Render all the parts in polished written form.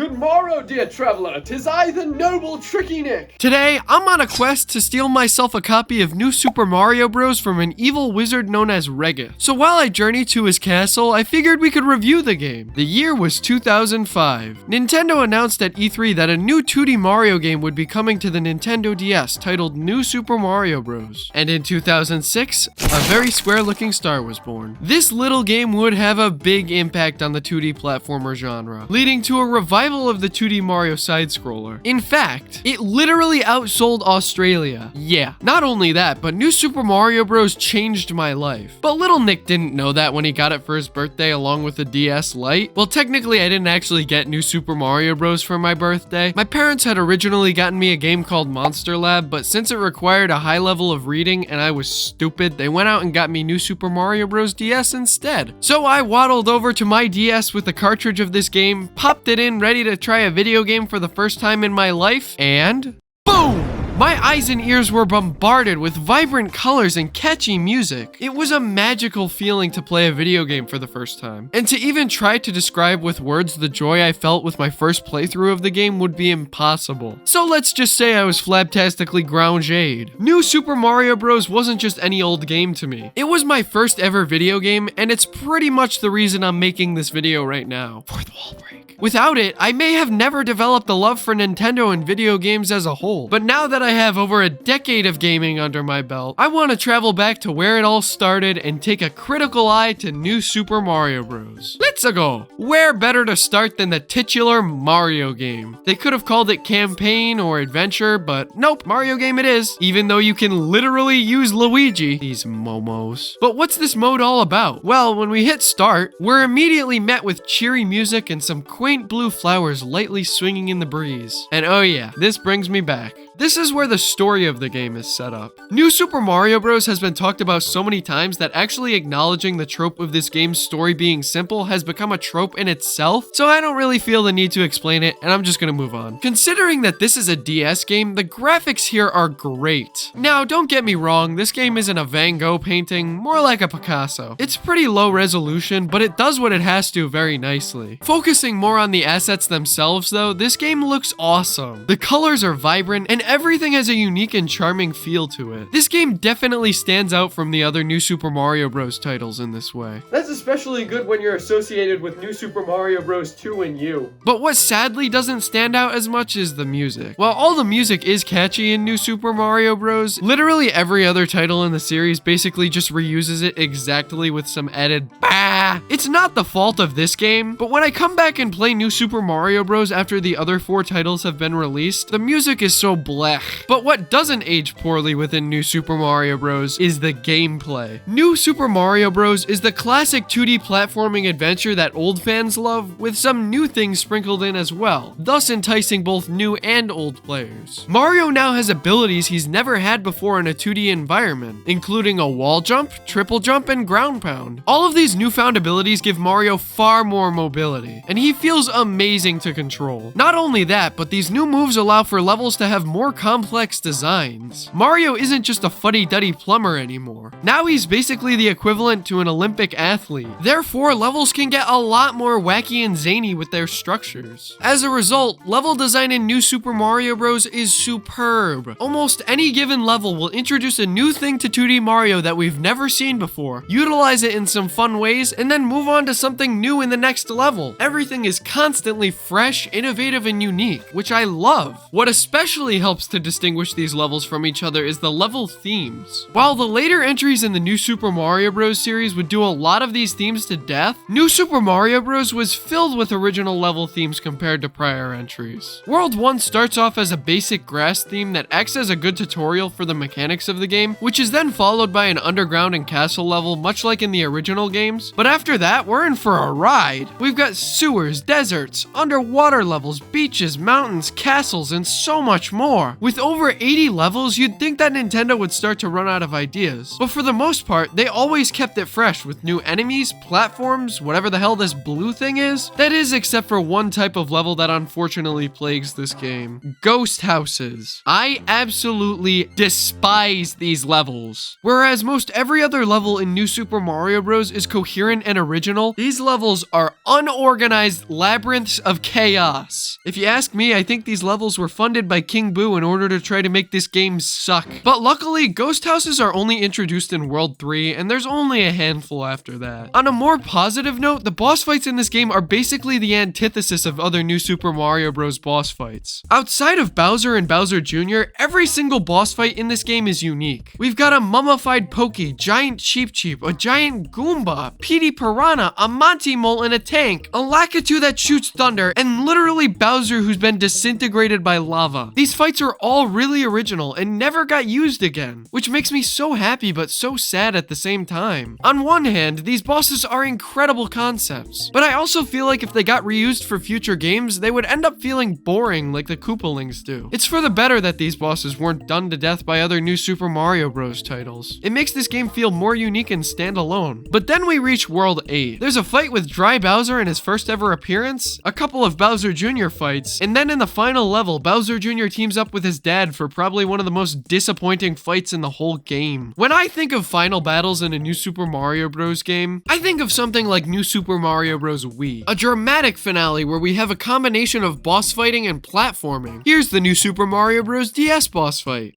Good morrow, dear traveler. 'Tis I, the noble Tricky Nick. Today, I'm on a quest to steal myself a copy of New Super Mario Bros. From an evil wizard known as Regis. So while I journey to his castle, I figured we could review the game. The year was 2005. Nintendo announced at E3 that a new 2D Mario game would be coming to the Nintendo DS titled New Super Mario Bros. And in 2006, a very square-looking star was born. This little game would have a big impact on the 2D platformer genre, leading to a revival of the 2D Mario side-scroller. In fact, it literally outsold Australia. Yeah, not only that, but New Super Mario Bros. Changed my life. But little Nick didn't know that when he got it for his birthday along with the DS Lite. Well, technically I didn't actually get New Super Mario Bros. For my birthday. My parents had originally gotten me a game called Monster Lab, but since it required a high level of reading and I was stupid, they went out and got me New Super Mario Bros. DS instead. So I waddled over to my DS with the cartridge of this game, popped it in ready to try a video game for the first time in my life, and boom! My eyes and ears were bombarded with vibrant colors and catchy music. It was a magical feeling to play a video game for the first time. And to even try to describe with words the joy I felt with my first playthrough of the game would be impossible. So let's just say I was flabtastically ground-jade. New Super Mario Bros. Wasn't just any old game to me. It was my first ever video game, and it's pretty much the reason I'm making this video right now. Fourth wall break. Without it, I may have never developed a love for Nintendo and video games as a whole. But now that I have over a decade of gaming under my belt, I want to travel back to where it all started and take a critical eye to New Super Mario Bros. Let's go! Where better to start than the titular Mario game? They could have called it campaign or adventure, but nope, Mario game it is, even though you can literally use Luigi. These momos. But what's this mode all about? Well, when we hit start, we're immediately met with cheery music and some quaint blue flowers lightly swinging in the breeze. And oh yeah, this brings me back. This is where the story of the game is set up. New Super Mario Bros. Has been talked about so many times that actually acknowledging the trope of this game's story being simple has become a trope in itself, so I don't really feel the need to explain it, and I'm just gonna move on. Considering that this is a DS game, the graphics here are great. Now, don't get me wrong, this game isn't a Van Gogh painting, more like a Picasso. It's pretty low resolution, but it does what it has to very nicely. Focusing more on the assets themselves though, this game looks awesome. The colors are vibrant, and everything has a unique and charming feel to it. This game definitely stands out from the other New Super Mario Bros. Titles in this way. That's especially good when you're associated with New Super Mario Bros. 2 and U. But what sadly doesn't stand out as much is the music. While all the music is catchy in New Super Mario Bros., literally every other title in the series basically just reuses it exactly with some added bah. It's not the fault of this game, but when I come back and play New Super Mario Bros. After the other 4 titles have been released, the music is so blech. But what doesn't age poorly within New Super Mario Bros. Is the gameplay. New Super Mario Bros. Is the classic 2D platforming adventure that old fans love, with some new things sprinkled in as well, thus enticing both new and old players. Mario now has abilities he's never had before in a 2D environment, including a wall jump, triple jump, and ground pound. All of these newfound abilities give Mario far more mobility, and he feels amazing to control. Not only that, but these new moves allow for levels to have more complex designs. Mario isn't just a fuddy-duddy plumber anymore. Now he's basically the equivalent to an Olympic athlete. Therefore, levels can get a lot more wacky and zany with their structures. As a result, level design in New Super Mario Bros. Is superb. Almost any given level will introduce a new thing to 2D Mario that we've never seen before, utilize it in some fun ways, and then move on to something new in the next level. Everything is constantly fresh, innovative, and unique, which I love. What especially helps to distinguish these levels from each other is the level themes. While the later entries in the New Super Mario Bros. Series would do a lot of these themes to death, New Super Mario Bros. Was filled with original level themes compared to prior entries. World 1 starts off as a basic grass theme that acts as a good tutorial for the mechanics of the game, which is then followed by an underground and castle level much like in the original games. But after that, we're in for a ride. We've got sewers, deserts, underwater levels, beaches, mountains, castles, and so much more. With over 80 levels, you'd think that Nintendo would start to run out of ideas. But for the most part, they always kept it fresh with new enemies, platforms, whatever the hell this blue thing is. That is, except for one type of level that unfortunately plagues this game. Ghost houses. I absolutely despise these levels. Whereas most every other level in New Super Mario Bros. Is coherent and original, these levels are unorganized labyrinths of chaos. If you ask me, I think these levels were funded by King Boo in order to try to make this game suck. But luckily, ghost houses are only introduced in World 3, and there's only a handful after that. On a more positive note, the boss fights in this game are basically the antithesis of other New Super Mario Bros. Boss fights. Outside of Bowser and Bowser Jr., every single boss fight in this game is unique. We've got a mummified Pokey, giant Cheep Cheep, a giant Goomba, Petey Piranha, a Monty Mole in a tank, a Lakitu that shoots thunder, and literally Bowser who's been disintegrated by lava. These fights are all really original and never got used again, which makes me so happy but so sad at the same time. On one hand, these bosses are incredible concepts, but I also feel like if they got reused for future games, they would end up feeling boring like the Koopalings do. It's for the better that these bosses weren't done to death by other New Super Mario Bros. Titles. It makes this game feel more unique and standalone. But then we reach World 8. There's a fight with Dry Bowser in his first ever appearance, a couple of Bowser Jr. fights, and then in the final level, Bowser Jr. teams up with his dad for probably one of the most disappointing fights in the whole game. When I think of final battles in a New Super Mario Bros. Game, I think of something like New Super Mario Bros. Wii. A dramatic finale where we have a combination of boss fighting and platforming. Here's the New Super Mario Bros. DS boss fight.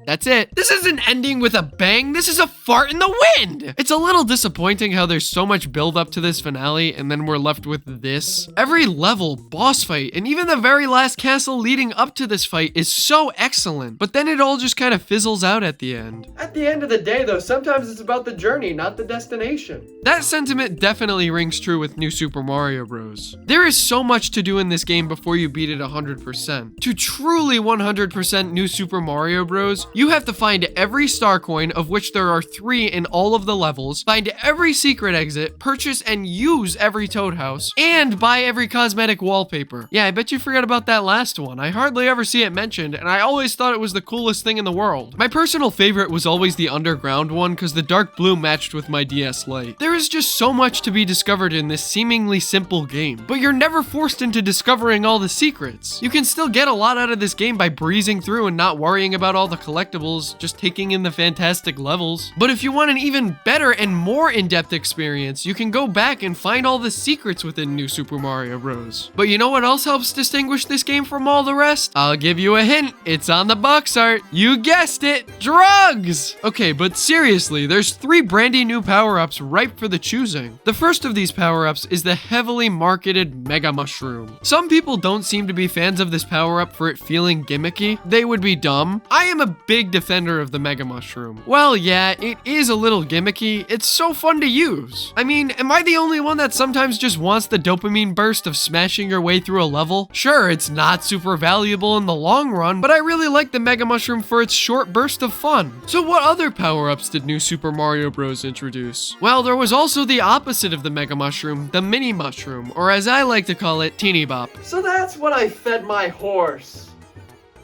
That's it. This isn't ending with a bang. This is a fart in the wind. It's a little disappointing how there's so much build up to this finale and then we're left with this. Every level, boss fight, and even the very last castle leading up to this fight is so excellent, but then it all just kind of fizzles out at the end. At the end of the day though, sometimes it's about the journey, not the destination. That sentiment definitely rings true with New Super Mario Bros. There is so much to do in this game before you beat it 100%. To truly 100% New Super Mario Bros, you have to find every star coin, of which there are 3 in all of the levels, find every secret exit, purchase and use every Toad House, and buy every cosmetic wallpaper. Yeah, I bet you forgot about that last one. I hardly ever see it mentioned, and I always thought it was the coolest thing in the world. My personal favorite was always the underground one, because the dark blue matched with my DS Lite. There is just so much to be discovered in this seemingly simple game, but you're never forced into discovering all the secrets. You can still get a lot out of this game by breezing through and not worrying about all the collectibles, just taking in the fantastic levels. But if you want an even better and more in-depth experience, you can go back and find all the secrets within New Super Mario Bros. But you know what else helps distinguish this game from all the rest? I'll give you a hint. It's on the box art. You guessed it, drugs! Okay, but seriously, there's 3 brandy new power-ups ripe for the choosing. The first of these power-ups is the heavily marketed Mega Mushroom. Some people don't seem to be fans of this power-up for it feeling gimmicky. They would be dumb. I am a big defender of the Mega Mushroom. Well, yeah, it is a little gimmicky. It's so fun to use. I mean, am I the only one that sometimes just wants the dopamine burst of smashing your way through a level? Sure, it's not super valuable in the long run, but I really like the Mega Mushroom for its short burst of fun. So what other power-ups did New Super Mario Bros. Introduce? Well, there was also the opposite of the Mega Mushroom, the Mini Mushroom, or as I like to call it, Teeny Bop. So that's what I fed my horse.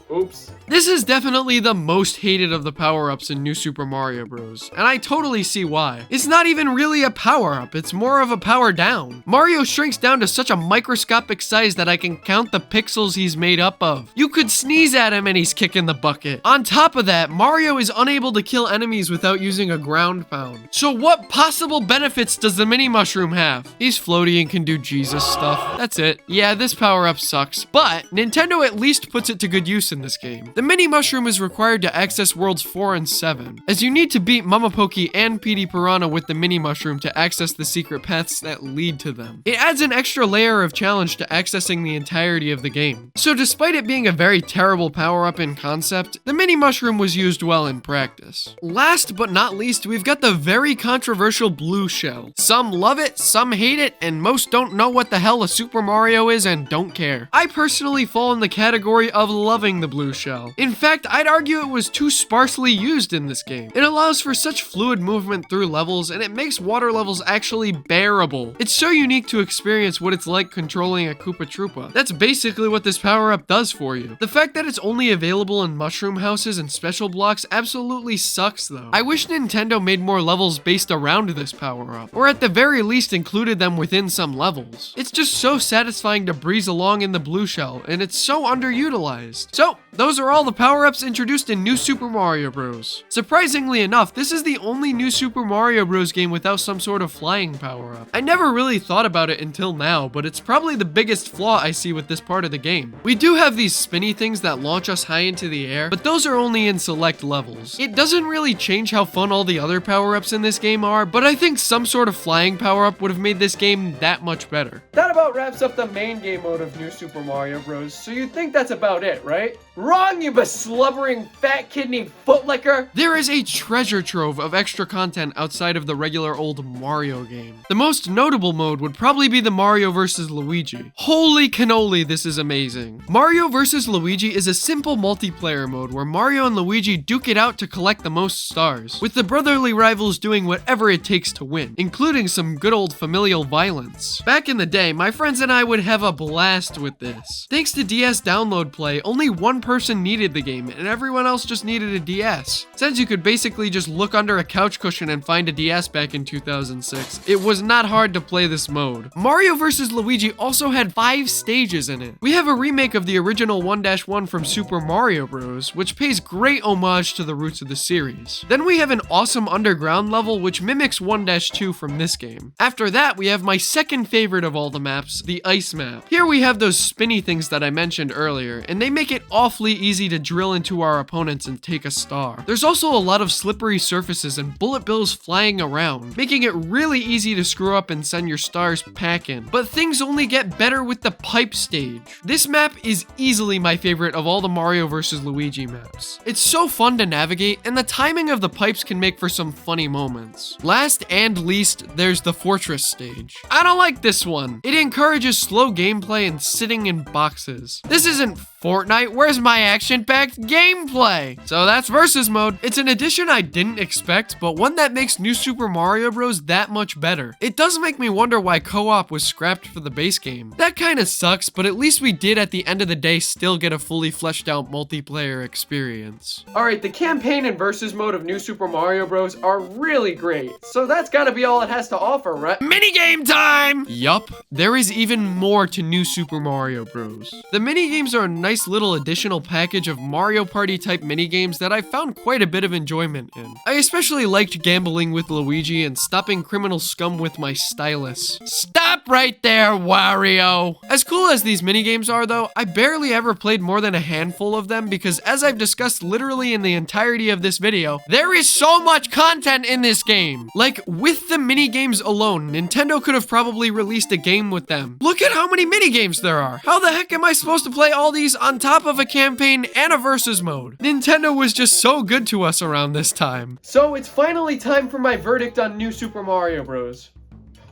Oops. This is definitely the most hated of the power-ups in New Super Mario Bros. And I totally see why. It's not even really a power-up, it's more of a power-down. Mario shrinks down to such a microscopic size that I can count the pixels he's made up of. You could sneeze at him and he's kicking the bucket. On top of that, Mario is unable to kill enemies without using a ground pound. So what possible benefits does the Mini Mushroom have? He's floaty and can do Jesus stuff. That's it. Yeah, this power-up sucks, but Nintendo at least puts it to good use in this game. The Mini Mushroom is required to access Worlds 4 and 7, as you need to beat Mama Pokey and Petey Piranha with the Mini Mushroom to access the secret paths that lead to them. It adds an extra layer of challenge to accessing the entirety of the game. So despite it being a very terrible power-up in concept, the Mini Mushroom was used well in practice. Last but not least, we've got the very controversial Blue Shell. Some love it, some hate it, and most don't know what the hell a Super Mario is and don't care. I personally fall in the category of loving the Blue Shell. In fact, I'd argue it was too sparsely used in this game. It allows for such fluid movement through levels, and it makes water levels actually bearable. It's so unique to experience what it's like controlling a Koopa Troopa. That's basically what this power-up does for you. The fact that it's only available in mushroom houses and special blocks absolutely sucks though. I wish Nintendo made more levels based around this power-up, or at the very least included them within some levels. It's just so satisfying to breeze along in the Blue Shell, and it's so underutilized. So, those are all all the power-ups introduced in New Super Mario Bros. Surprisingly enough, this is the only New Super Mario Bros. Game without some sort of flying power-up. I never really thought about it until now, but it's probably the biggest flaw I see with this part of the game. We do have these spinny things that launch us high into the air, but those are only in select levels. It doesn't really change how fun all the other power-ups in this game are, but I think some sort of flying power-up would have made this game that much better. That about wraps up the main game mode of New Super Mario Bros. So you think that's about it, right? Wrong, you beslubbering fat kidney footlicker! There is a treasure trove of extra content outside of the regular old Mario game. The most notable mode would probably be the Mario vs. Luigi. Holy cannoli, this is amazing. Mario vs. Luigi is a simple multiplayer mode where Mario and Luigi duke it out to collect the most stars, with the brotherly rivals doing whatever it takes to win, including some good old familial violence. Back in the day, my friends and I would have a blast with this. Thanks to DS Download Play, only one person needed the game, and everyone else just needed a DS. Since you could basically just look under a couch cushion and find a DS back in 2006, it was not hard to play this mode. Mario vs. Luigi also had 5 stages in it. We have a remake of the original 1-1 from Super Mario Bros., which pays great homage to the roots of the series. Then we have an awesome underground level which mimics 1-2 from this game. After that, we have my second favorite of all the maps, the ice map. Here we have those spinny things that I mentioned earlier, and they make it awfully easy to drill into our opponents and take a star. There's also a lot of slippery surfaces and bullet bills flying around, making it really easy to screw up and send your stars packing. But things only get better with the pipe stage. This map is easily my favorite of all the Mario vs. Luigi maps. It's so fun to navigate, and the timing of the pipes can make for some funny moments. Last and least, there's the fortress stage. I don't like this one. It encourages slow gameplay and sitting in boxes. This isn't Fortnite, where's my action-packed gameplay? So that's versus mode. It's an addition I didn't expect, but one that makes New Super Mario Bros. That much better. It does make me wonder why co-op was scrapped for the base game. That kinda sucks, but at least we did at the end of the day still get a fully fleshed out multiplayer experience. Alright, the campaign and versus mode of New Super Mario Bros. Are really great, so that's gotta be all it has to offer, right? Minigame time! Yup, there is even more to New Super Mario Bros. The minigames are a nice little additional package of Mario Party type minigames that I found quite a bit of enjoyment in. I especially liked gambling with Luigi and stopping criminal scum with my stylus. Stop right there, Wario! As cool as these minigames are though, I barely ever played more than a handful of them because as I've discussed literally in the entirety of this video, there is so much content in this game. Like, with the minigames alone, Nintendo could have probably released a game with them. Look at how many minigames there are! How the heck am I supposed to play all these on top of a campaign and a versus mode? Nintendo was just so good to us around this time. So it's finally time for my verdict on New Super Mario Bros.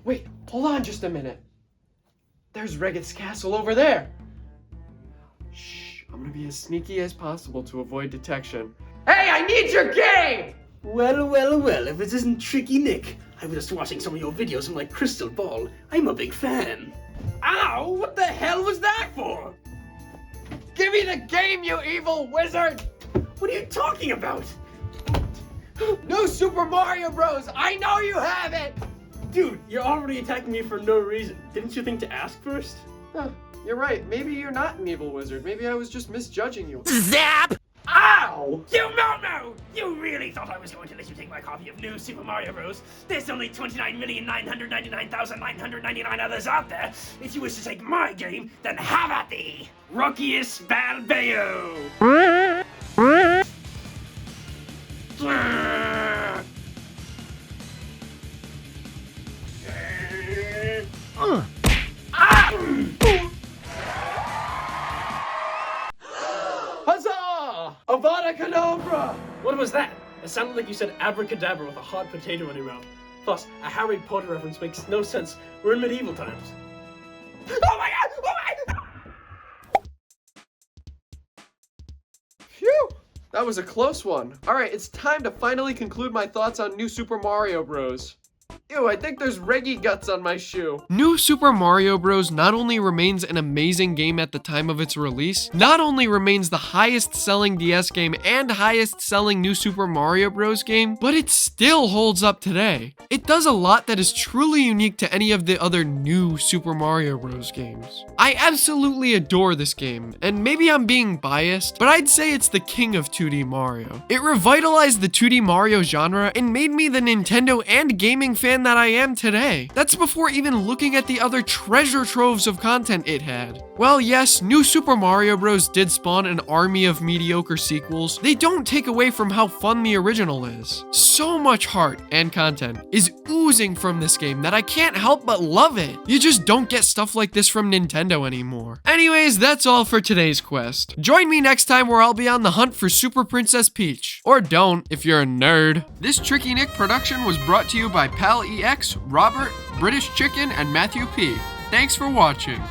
Wait, hold on just a minute. There's Regget's castle over there. Shh, I'm gonna be as sneaky as possible to avoid detection. Hey, I need your game! Well, well, well, if this isn't Tricky Nick. I was just watching some of your videos on my crystal ball. I'm a big fan. Ow! What the hell was that for? Give me the game, you evil wizard! What are you talking about? New Super Mario Bros! I know you have it! Dude, you're already attacking me for no reason. Didn't you think to ask first? Huh, you're right. Maybe you're not an evil wizard. Maybe I was just misjudging you. Zap! Ow! You no! You really thought I was going to let you take my copy of New Super Mario Bros? There's only 29,999,999 others out there. If you wish to take my game, then have at thee! Rockius Balbeo! Huzzah! Avada Kedavra! What was that? It sounded like you said abracadabra with a hot potato in your mouth. Plus, a Harry Potter reference makes no sense. We're in medieval times. Oh my god! Oh my god! Phew! That was a close one. Alright, it's time to finally conclude my thoughts on New Super Mario Bros. It Ew, I think there's Reggie guts on my shoe. New Super Mario Bros. Not only remains an amazing game at the time of its release, not only remains the highest selling DS game and highest selling New Super Mario Bros. Game, but it still holds up today. It does a lot that is truly unique to any of the other new Super Mario Bros. Games. I absolutely adore this game, and maybe I'm being biased, but I'd say it's the king of 2D Mario. It revitalized the 2D Mario genre and made me the Nintendo and gaming fan that I am today. That's before even looking at the other treasure troves of content it had. While yes, New Super Mario Bros. Did spawn an army of mediocre sequels, they don't take away from how fun the original is. So much heart and content is oozing from this game that I can't help but love it. You just don't get stuff like this from Nintendo anymore. Anyways, that's all for today's quest. Join me next time where I'll be on the hunt for Super Princess Peach. Or don't, if you're a nerd. This Tricky Nick production was brought to you by Pal EX, Robert, British Chicken, and Matthew P. Thanks for watching.